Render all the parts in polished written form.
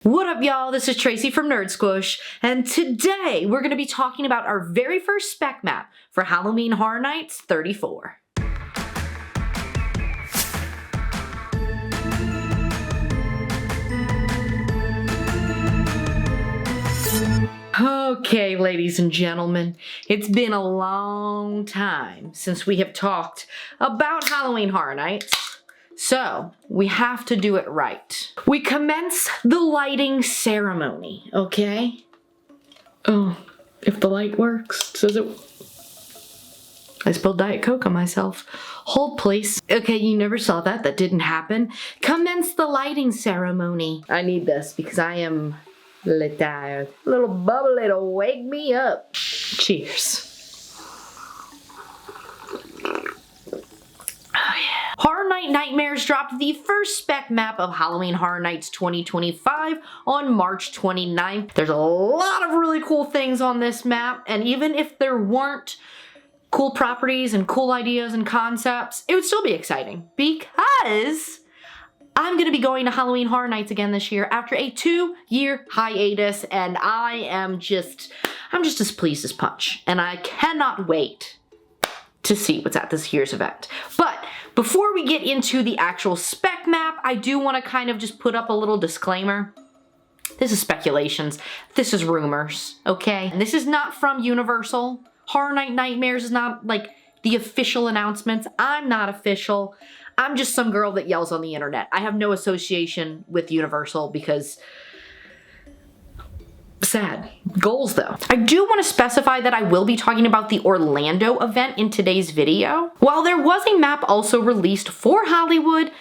What up, y'all? This is Tracy from Nerd Squish, and today we're going to be talking about our very first spec map for Halloween Horror Nights 34. Okay, ladies and gentlemen, it's been a long time since we have talked about Halloween Horror Nights. So, we have to do it right. We commence the lighting ceremony, okay? Oh, if the light works, does it? I spilled Diet Coke on myself. Hold, please. Okay, you never saw that. That didn't happen. Commence the lighting ceremony. I need this because I am a little tired. A little bubbly to wake me up. Cheers. Horror Night Nightmares dropped the first spec map of Halloween Horror Nights 2025 on March 29th. There's a lot of really cool things on this map, and even if there weren't cool properties and cool ideas and concepts, it would still be exciting because I'm going to be going to Halloween Horror Nights again this year after a 2-year hiatus, and I'm just as pleased as punch, and I cannot wait to see what's at this year's event. But before we get into the actual spec map, I do want to kind of just put up a little disclaimer. This is speculations. This is rumors, okay? And this is not from Universal. Horror Night Nightmares is not like the official announcements. I'm not official. I'm just some girl that yells on the internet. I have no association with Universal because sad. Goals though. I do want to specify that I will be talking about the Orlando event in today's video. While there was a map also released for Hollywood,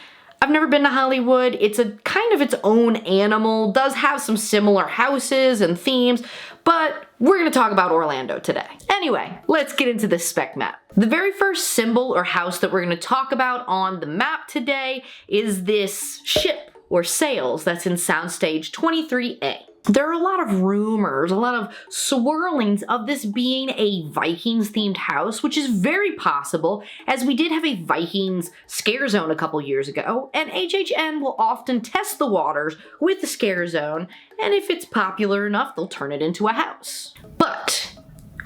I've never been to Hollywood. It's a kind of its own animal, does have some similar houses and themes, but we're going to talk about Orlando today. Anyway, let's get into this spec map. The very first symbol or house that we're going to talk about on the map today is this ship or sails that's in Soundstage 23A. There are a lot of rumors, a lot of swirlings of this being a Vikings-themed house, which is very possible, as we did have a Vikings scare zone a couple years ago, and HHN will often test the waters with the scare zone, and if it's popular enough, they'll turn it into a house. But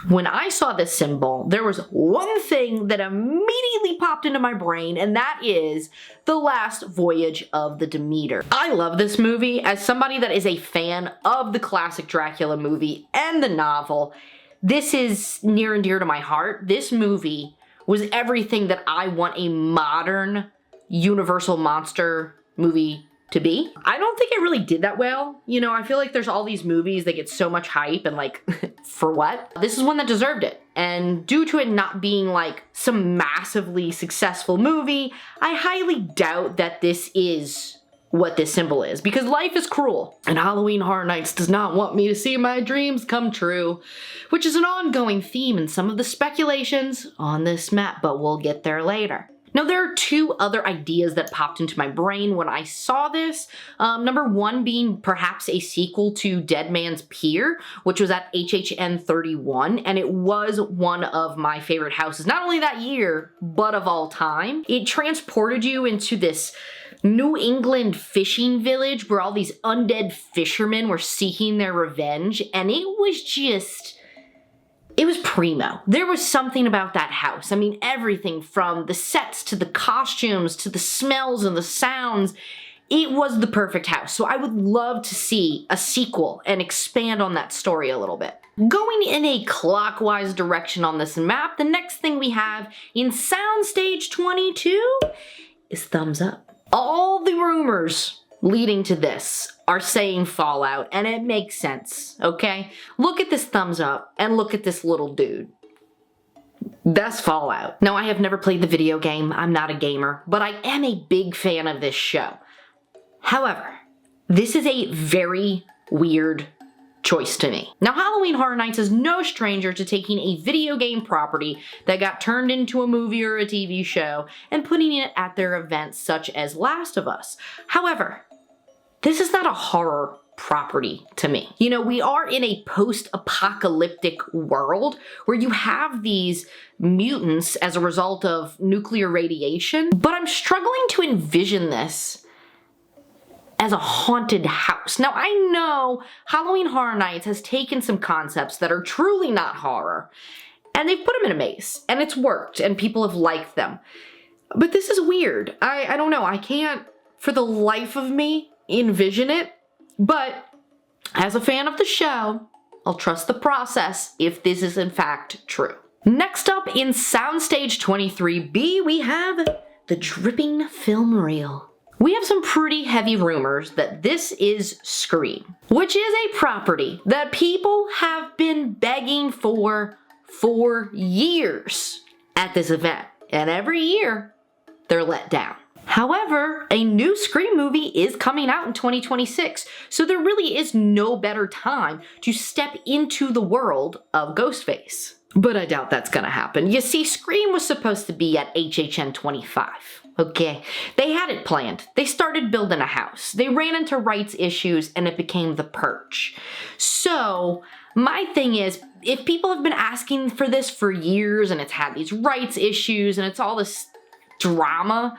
when I saw this symbol, there was one thing that immediately popped into my brain, and that is The Last Voyage of the Demeter. I love this movie. As somebody that is a fan of the classic Dracula movie and the novel, this is near and dear to my heart. This movie was everything that I want a modern Universal monster movie to be. I don't think it really did that well. You know, I feel like there's all these movies that get so much hype and like, for what? This is one that deserved it. And due to it not being like some massively successful movie, I highly doubt that this is what this symbol is, because life is cruel and Halloween Horror Nights does not want me to see my dreams come true, which is an ongoing theme in some of the speculations on this map, but we'll get there later. Now, there are two other ideas that popped into my brain when I saw this. Number one being perhaps a sequel to Dead Man's Pier, which was at HHN 31, and it was one of my favorite houses, not only that year, but of all time. It transported you into this New England fishing village where all these undead fishermen were seeking their revenge, and it was primo. There was something about that house. I mean, everything from the sets to the costumes to the smells and the sounds. It was the perfect house. So I would love to see a sequel and expand on that story a little bit. Going in a clockwise direction on this map, the next thing we have in Soundstage 22 is thumbs up. All the rumors leading to this are saying Fallout, and it makes sense, okay? Look at this thumbs up, and look at this little dude. That's Fallout. Now, I have never played the video game, I'm not a gamer, but I am a big fan of this show. However, this is a very weird choice to me. Now, Halloween Horror Nights is no stranger to taking a video game property that got turned into a movie or a TV show and putting it at their events such as Last of Us. However, this is not a horror property to me. You know, we are in a post-apocalyptic world where you have these mutants as a result of nuclear radiation, but I'm struggling to envision this as a haunted house. Now, I know Halloween Horror Nights has taken some concepts that are truly not horror, and they've put them in a maze, and it's worked, and people have liked them. But this is weird. I don't know. I can't, for the life of me, envision it. But as a fan of the show, I'll trust the process if this is in fact true. Next up in Soundstage 23B, we have the dripping film reel. We have some pretty heavy rumors that this is Scream, which is a property that people have been begging for years at this event. And every year, they're let down. However, a new Scream movie is coming out in 2026, so there really is no better time to step into the world of Ghostface. But I doubt that's gonna happen. You see, Scream was supposed to be at HHN 25. Okay, they had it planned. They started building a house. They ran into rights issues and it became The Purge. So, my thing is, if people have been asking for this for years and it's had these rights issues and it's all this drama,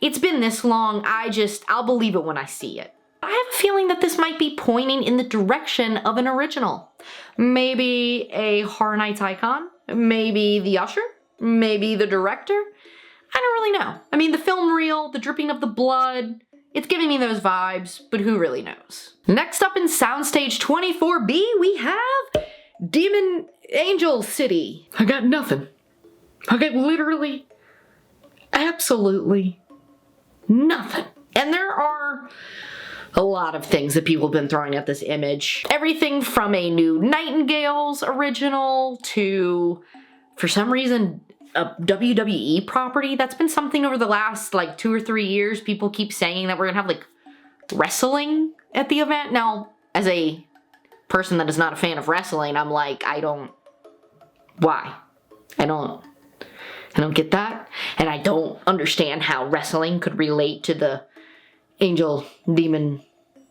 it's been this long, I'll believe it when I see it. I have a feeling that this might be pointing in the direction of an original. Maybe a Horror Nights icon, maybe the usher, maybe the director. I don't really know. I mean, the film reel, the dripping of the blood, it's giving me those vibes, but who really knows? Next up in Soundstage 24B, we have Demon Angel City. I got nothing. I got literally absolutely nothing. And there are a lot of things that people have been throwing at this image. Everything from a new Nightingales original to, for some reason, a WWE property. That's been something over the last like 2 or 3 years. People keep saying that we're gonna have like wrestling at the event. Now, as a person that is not a fan of wrestling, I'm like, why? I don't get that. And I don't understand how wrestling could relate to the Angel Demon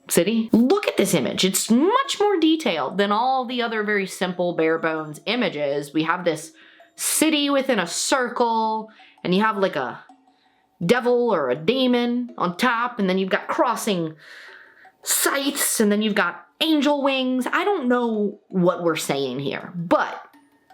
City. Look at this image. It's much more detailed than all the other very simple bare bones images. We have this city within a circle, and you have like a devil or a demon on top, and then you've got crossing scythes, and then you've got angel wings. I don't know what we're saying here, but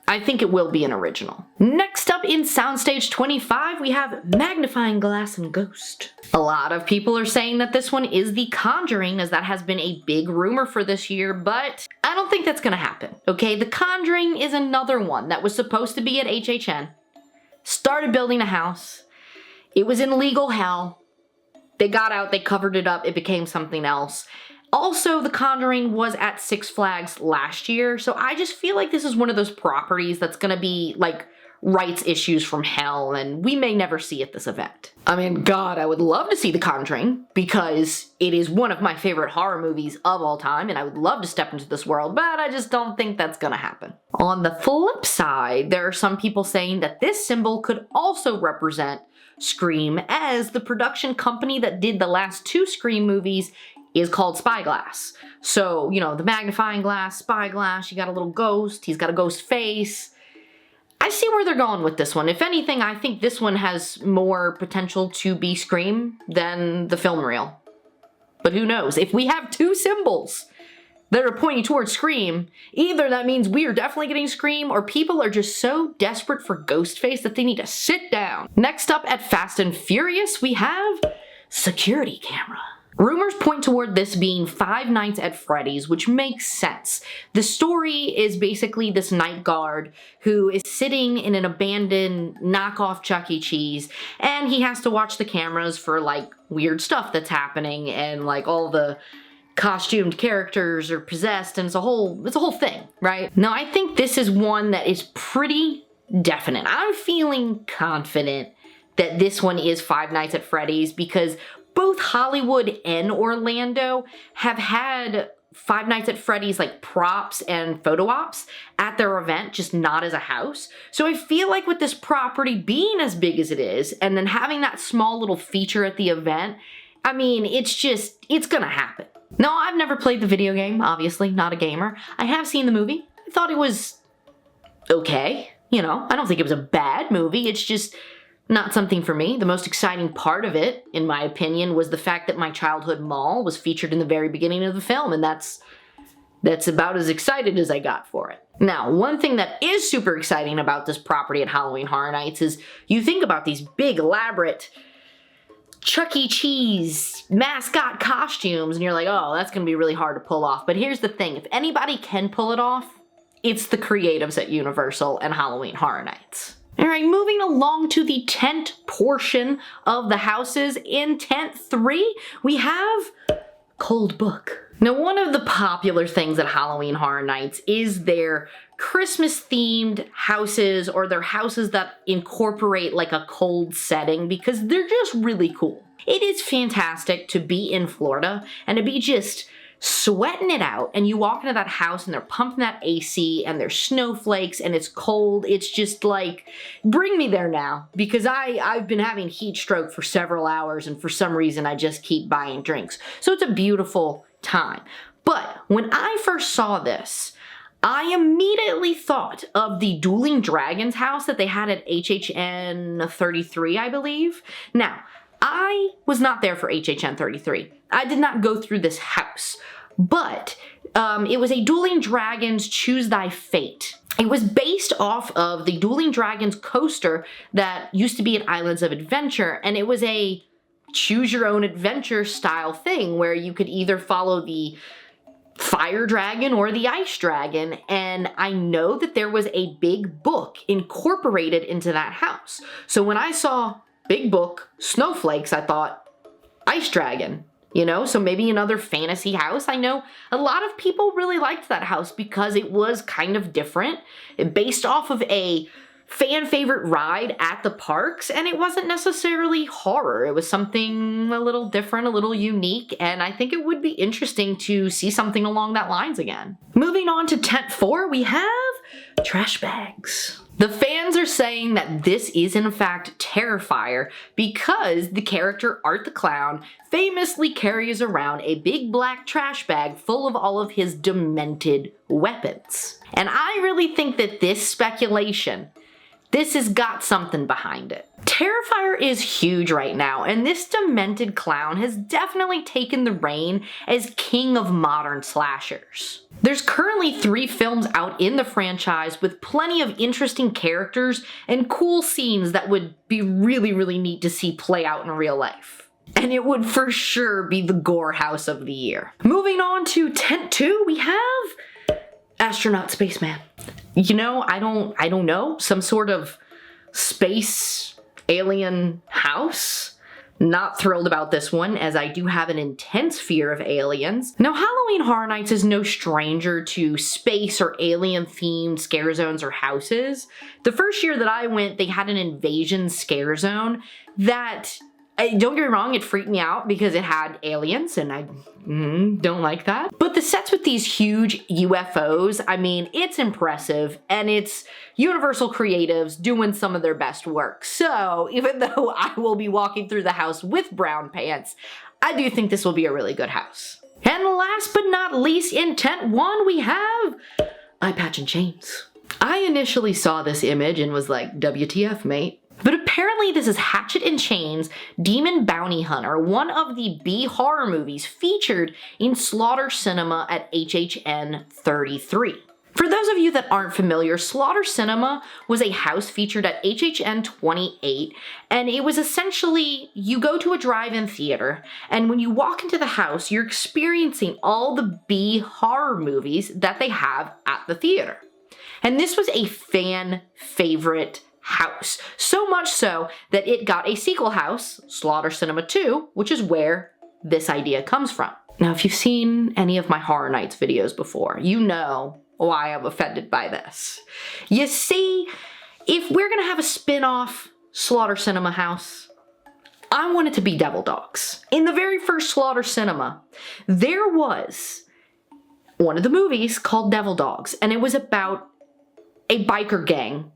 I think it will be an original. Next up in Soundstage 25, we have Magnifying Glass and Ghost. A lot of people are saying that this one is The Conjuring, as that has been a big rumor for this year, but I don't think that's gonna happen, okay? The Conjuring is another one that was supposed to be at HHN, started building a house, it was in legal hell, they got out, they covered it up, it became something else. Also, The Conjuring was at Six Flags last year, so I just feel like this is one of those properties that's gonna be like rights issues from hell, and we may never see at this event. I mean, God, I would love to see The Conjuring because it is one of my favorite horror movies of all time, and I would love to step into this world, but I just don't think that's gonna happen. On the flip side, there are some people saying that this symbol could also represent Scream, as the production company that did the last 2 Scream movies is called Spyglass. So, you know, the magnifying glass, spyglass, you got a little ghost, he's got a ghost face. I see where they're going with this one. If anything, I think this one has more potential to be Scream than the film reel. But who knows? If we have 2 symbols that are pointing towards Scream, either that means we are definitely getting Scream, or people are just so desperate for Ghostface that they need to sit down. Next up at Fast and Furious, we have security camera. Rumors point toward this being Five Nights at Freddy's, which makes sense. The story is basically this night guard who is sitting in an abandoned knockoff Chuck E. Cheese, and he has to watch the cameras for like weird stuff that's happening, and like all the costumed characters are possessed, and it's a whole thing, right? Now, I think this is one that is pretty definite. I'm feeling confident that this one is Five Nights at Freddy's because both Hollywood and Orlando have had Five Nights at Freddy's like props and photo ops at their event, just not as a house. So I feel like with this property being as big as it is, and then having that small little feature at the event, I mean, it's gonna happen. No, I've never played the video game, obviously, not a gamer. I have seen the movie. I thought it was okay, you know. I don't think it was a bad movie, it's just Not something for me. The most exciting part of it, in my opinion, was the fact that my childhood mall was featured in the very beginning of the film, and that's about as excited as I got for it. Now, one thing that is super exciting about this property at Halloween Horror Nights is you think about these big, elaborate Chuck E. Cheese mascot costumes, and you're like, oh, that's gonna be really hard to pull off. But here's the thing, if anybody can pull it off, it's the creatives at Universal and Halloween Horror Nights. All right, moving along to the tent portion of the houses. In tent 3, we have Cold Book. Now, one of the popular things at Halloween Horror Nights is their Christmas-themed houses, or their houses that incorporate like a cold setting, because they're just really cool. It is fantastic to be in Florida and to be just sweating it out, and you walk into that house and they're pumping that AC and there's snowflakes and it's cold. It's just like, bring me there now, because I've been having heat stroke for several hours, and for some reason I just keep buying drinks. So it's a beautiful time. But when I first saw this, I immediately thought of the Dueling Dragons house that they had at HHN 33, I believe. Now, I was not there for HHN 33. I did not go through this house, but it was a Dueling Dragons Choose Thy Fate. It was based off of the Dueling Dragons coaster that used to be at Islands of Adventure, and it was a choose your own adventure style thing where you could either follow the fire dragon or the ice dragon, and I know that there was a big book incorporated into that house. So when I saw big book, snowflakes, I thought ice dragon, you know, so maybe another fantasy house. I know a lot of people really liked that house because it was kind of different, based off of a fan favorite ride at the parks, and it wasn't necessarily horror. It was something a little different, a little unique, and I think it would be interesting to see something along that lines again. Moving on to tent 4, we have trash bags. The fans are saying that this is in fact Terrifier because the character Art the Clown famously carries around a big black trash bag full of all of his demented weapons. And I really think that this speculation, this has got something behind it. Terrifier is huge right now, and this demented clown has definitely taken the reign as king of modern slashers. There's currently 3 films out in the franchise with plenty of interesting characters and cool scenes that would be really, really neat to see play out in real life. And it would for sure be the gore house of the year. Moving on to tent 2, we have Astronaut Spaceman. You know, I don't know, some sort of space alien house. Not thrilled about this one, as I do have an intense fear of aliens. Now, Halloween Horror Nights is no stranger to space or alien-themed scare zones or houses. The first year that I went, they had an invasion scare zone that, don't get me wrong, it freaked me out because it had aliens, and I don't like that. But the sets with these huge UFOs, I mean, it's impressive, and it's Universal creatives doing some of their best work. So even though I will be walking through the house with brown pants, I do think this will be a really good house. And last but not least, in tent 1, we have Eye Patch and Chains. I initially saw this image and was like, WTF, mate? But apparently this is Hatchet and Chains Demon Bounty Hunter, one of the B horror movies featured in Slaughter Cinema at HHN 33. For those of you that aren't familiar, Slaughter Cinema was a house featured at HHN 28, and it was essentially, you go to a drive-in theater, and when you walk into the house, you're experiencing all the B horror movies that they have at the theater. And this was a fan favorite house. So much so that it got a sequel house, Slaughter Cinema 2, which is where this idea comes from. Now, if you've seen any of my Horror Nights videos before, you know why I'm offended by this. You see, if we're gonna have a spin-off Slaughter Cinema house, I want it to be Devil Dogs. In the very first Slaughter Cinema, there was one of the movies called Devil Dogs, and it was about a biker gang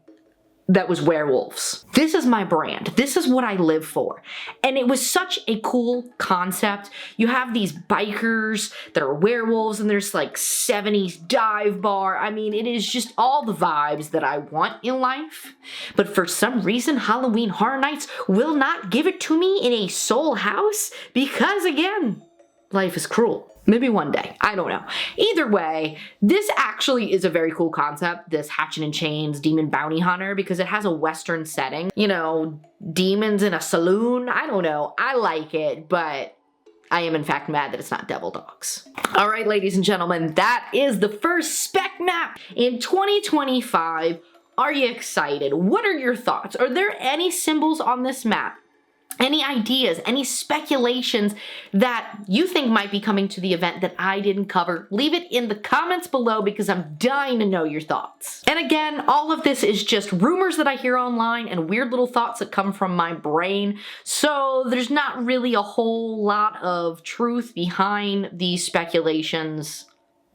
that was werewolves. This is my brand. This is what I live for. And it was such a cool concept. You have these bikers that are werewolves and there's like 70s dive bar. I mean, it is just all the vibes that I want in life. But for some reason, Halloween Horror Nights will not give it to me in a Soul House because, again, life is cruel. Maybe one day. I don't know. Either way, this actually is a very cool concept, this Hatchet and Chains Demon Bounty Hunter, because it has a Western setting. You know, demons in a saloon. I don't know. I like it, but I am in fact mad that it's not Devil Dogs. All right, ladies and gentlemen, that is the first Spec map in 2025. Are you excited? What are your thoughts? Are there any symbols on this map? Any ideas, any speculations that you think might be coming to the event that I didn't cover? Leave it in the comments below because I'm dying to know your thoughts. And again, all of this is just rumors that I hear online and weird little thoughts that come from my brain. So there's not really a whole lot of truth behind these speculations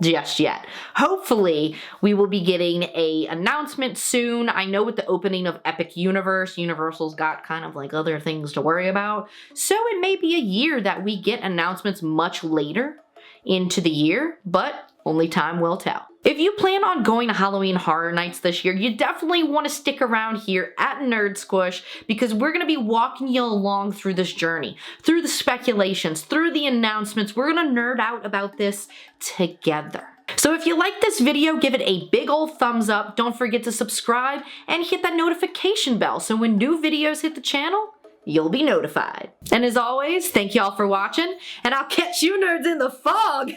just yet. Hopefully, we will be getting an announcement soon. I know with the opening of Epic Universe, Universal's got kind of like other things to worry about. So it may be a year that we get announcements much later into the year, but only time will tell. If you plan on going to Halloween Horror Nights this year, you definitely want to stick around here at Nerd Squish because we're going to be walking you along through this journey, through the speculations, through the announcements. We're going to nerd out about this together. So if you like this video, give it a big old thumbs up. Don't forget to subscribe and hit that notification bell so when new videos hit the channel, you'll be notified. And as always, thank y'all for watching, and I'll catch you nerds in the fog.